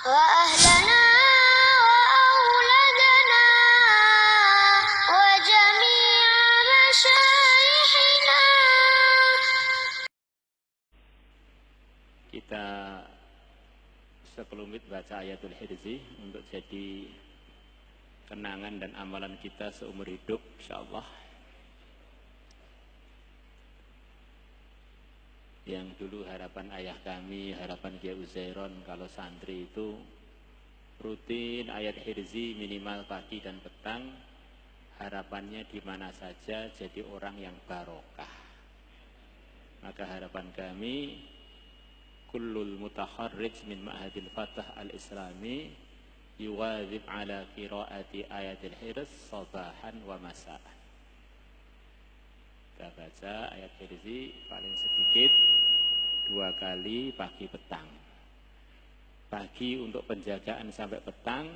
وأهلنا وأولادنا وجميع مشايخنا. Kita sekelumit baca ayatul hirzi untuk jadi kenangan dan amalan kita seumur hidup insyaallah. Yang dulu harapan ayah kami, harapan Kiai Uzairon kalau santri itu rutin ayat hirzi minimal pagi dan petang, harapannya di mana saja jadi orang yang barokah. Maka harapan kami kullul mutaharrij min ma'hadil fatah al-islami yuwazib ala qiraati ayatil hirz sabahan wa masa'an. Kita baca ayat hirzi paling sedikit 2 kali pagi petang. Pagi untuk penjagaan sampai petang,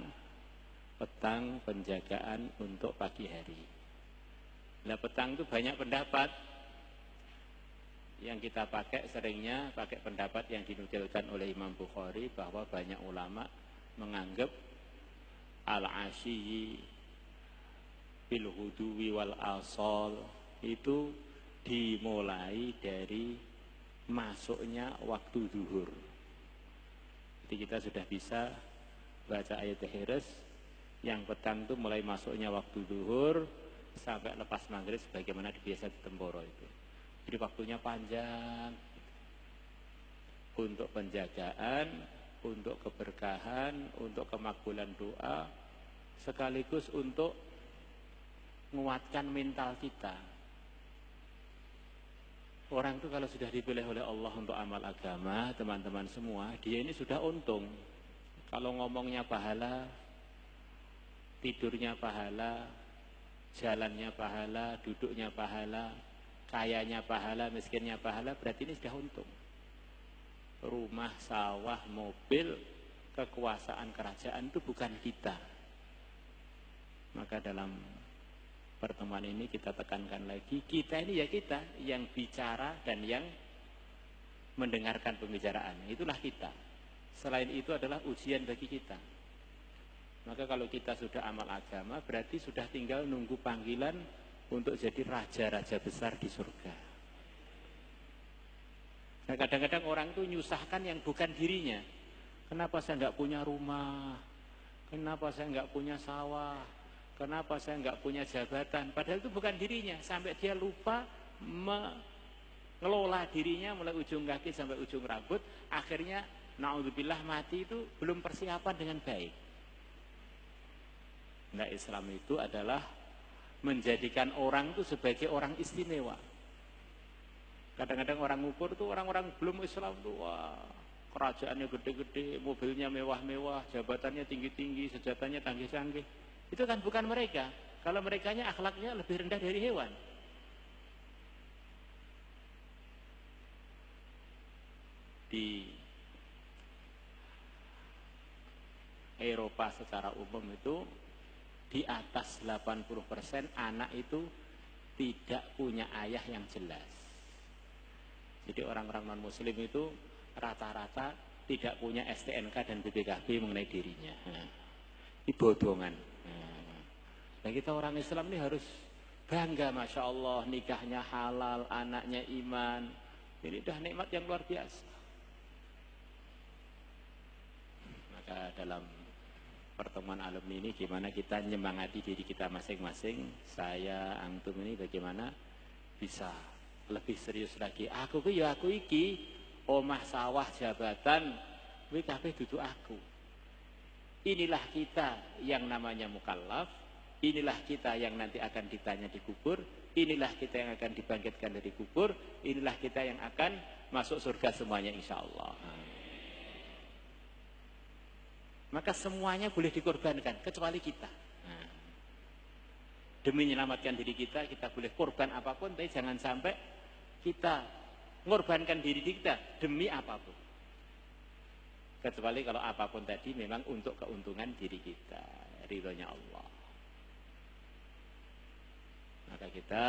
petang penjagaan untuk pagi hari. Nah, petang itu banyak pendapat. Yang kita pakai seringnya pakai pendapat yang dinukilkan oleh Imam Bukhari bahwa banyak ulama menganggap al-asyi bil huduwi wal asal itu dimulai dari masuknya waktu zuhur. Jadi kita sudah bisa baca ayat hirz yang petang itu mulai masuknya waktu zuhur sampai lepas maghrib sebagaimana biasa di Temboro itu. Jadi waktunya panjang untuk penjagaan, untuk keberkahan, untuk kemakbulan doa, sekaligus untuk menguatkan mental kita. Orang itu kalau sudah dipilih oleh Allah untuk amal agama, teman-teman semua, dia ini sudah untung. Kalau ngomongnya pahala, tidurnya pahala, jalannya pahala, duduknya pahala, kayanya pahala, miskinnya pahala, berarti ini sudah untung. Rumah, sawah, mobil, kekuasaan kerajaan itu bukan kita. Maka dalam pertemuan ini kita tekankan lagi, kita ini ya kita yang bicara dan yang mendengarkan pembicaraan. Itulah kita. Selain itu adalah ujian bagi kita. Maka kalau kita sudah amal agama, berarti sudah tinggal nunggu panggilan untuk jadi raja-raja besar di surga. Nah, kadang-kadang orang itu nyusahkan yang bukan dirinya. Kenapa saya nggak punya rumah? Kenapa saya nggak punya sawah? Kenapa saya nggak punya jabatan? Padahal itu bukan dirinya. Sampai dia lupa mengelola dirinya mulai ujung kaki sampai ujung rambut. Akhirnya, na'udzubillah, mati itu belum persiapan dengan baik. Nah, Islam itu adalah menjadikan orang itu sebagai orang istimewa. Kadang-kadang orang ngukur itu orang-orang belum Islam itu, wah, kerajaannya gede-gede, mobilnya mewah-mewah, jabatannya tinggi-tinggi, senjatanya canggih-canggih. Itu kan bukan mereka. Kalau merekanya akhlaknya lebih rendah dari hewan. Di Eropa secara umum itu di atas 80% anak itu tidak punya ayah yang jelas. Jadi orang-orang non-muslim itu rata-rata tidak punya STNK dan BPKB mengenai dirinya. Ini bodongan. Nah, kita orang Islam ini harus bangga, Masya Allah, nikahnya halal, anaknya iman. Ini udah nikmat yang luar biasa. Maka dalam pertemuan alumni ini gimana kita menyemangati diri kita masing-masing. Saya, antum ini bagaimana bisa lebih serius lagi. Aku ki ya aku iki, omah sawah jabatan, kuwi kabeh dudu aku. Inilah kita yang namanya mukallaf, inilah kita yang nanti akan ditanya di kubur, inilah kita yang akan dibangkitkan dari kubur, inilah kita yang akan masuk surga semuanya insyaallah. Maka semuanya boleh dikorbankan kecuali kita. Demi menyelamatkan diri kita, kita boleh korban apapun, tapi jangan sampai kita mengorbankan diri kita demi apapun. Kecuali kalau apapun tadi memang untuk keuntungan diri kita, ridhonya Allah. Maka kita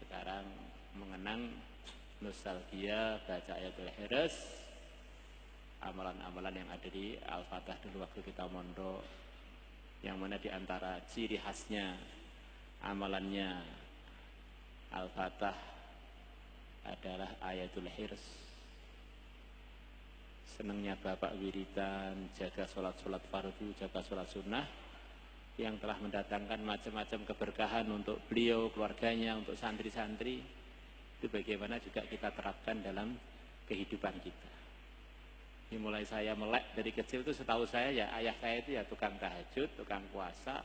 sekarang mengenang nostalgia baca ayatul hirz amalan-amalan yang ada di Al-Fatah dulu waktu kita mondok, yang mana di antara ciri khasnya amalannya Al-Fatah adalah ayatul hirs. Senangnya bapak wiridan, jaga sholat-sholat fardu, jaga sholat sunnah, yang telah mendatangkan macam-macam keberkahan untuk beliau, keluarganya, untuk santri-santri. Itu bagaimana juga kita terapkan dalam kehidupan kita. Ini mulai saya melek dari kecil itu, setahu saya ya ayah saya itu ya tukang tahajud, tukang puasa,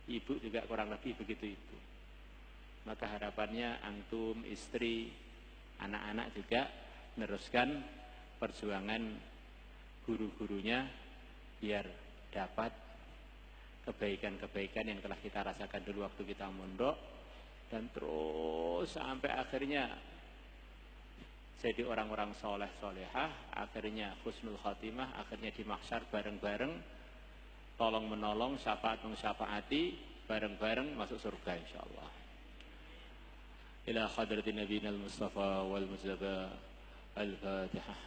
ibu juga kurang lebih begitu itu. Maka harapannya antum, istri, anak-anak juga meneruskan perjuangan guru-gurunya biar dapat kebaikan-kebaikan yang telah kita rasakan dulu waktu kita mondok, dan terus sampai akhirnya jadi orang-orang soleh solehah, akhirnya husnul khatimah, akhirnya di mahsyar bareng-bareng, tolong menolong, syafaat mensyafaati, bareng-bareng masuk surga insyaallah. Ila hadratin nabiyina al-mustafa wal muzaba al-fatihah.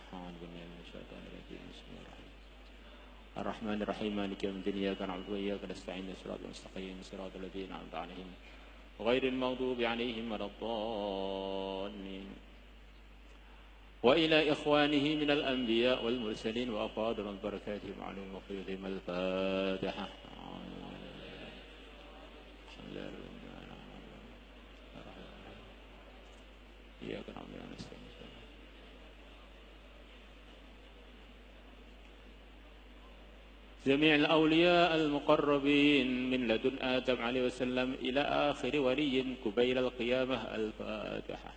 Ar-Rahmanir-Rahim, Maliki yaumiddin, iyyaka na'budu wa iyyaka nasta'in, ihdinas mustaqim, siratal ladzina an'amta 'alaihim ghairil maghdubi 'alaihim waladdallin. Wa ila ikhwanihi minal anbiya wal mursalin wa afadhal barakatihim 'alaihim wa qiyadihim al-Fatihah. Iyyaka na'budu wa nasta'in. جميع الأولياء المقربين من لدن آدم عليه السلام إلى آخر ولي قبيل القيامة. الفاتحة.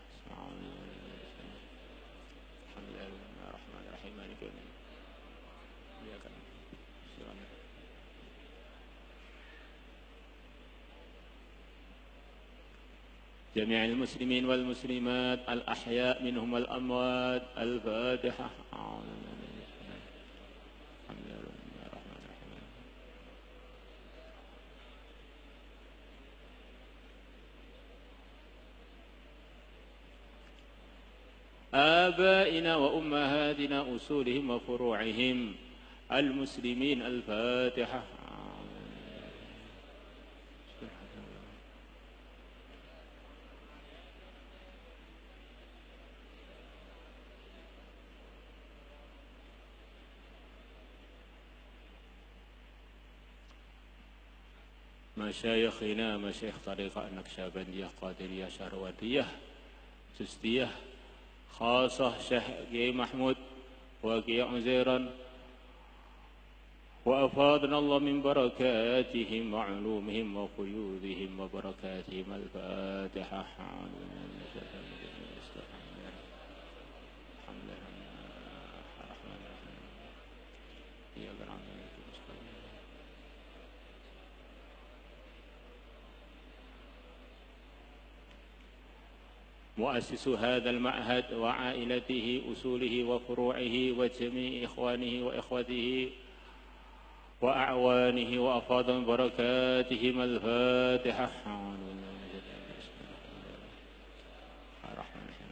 جميع المسلمين والمسلمات الأحياء منهم والأموات. الفاتحة. آبائنا وأمهاتنا أصولهم وفروعهم المسلمين. الفاتحة. مشايخنا مشايخ طريقة النقشبندية قادرية شهروردية سستية خاصة شيخ كي محمود وكي عزيرا وأفاضنا الله من بركاتهم وعلومهم وفيوضهم وبركاتهم. الفاتحة. مؤسس هذا المعهد وعائلته أصوله وفروعه وجميع إخوانه وإخوته وأعوانه وأفاض بركاتهم. الفاتحة. الرحمن الرحيم.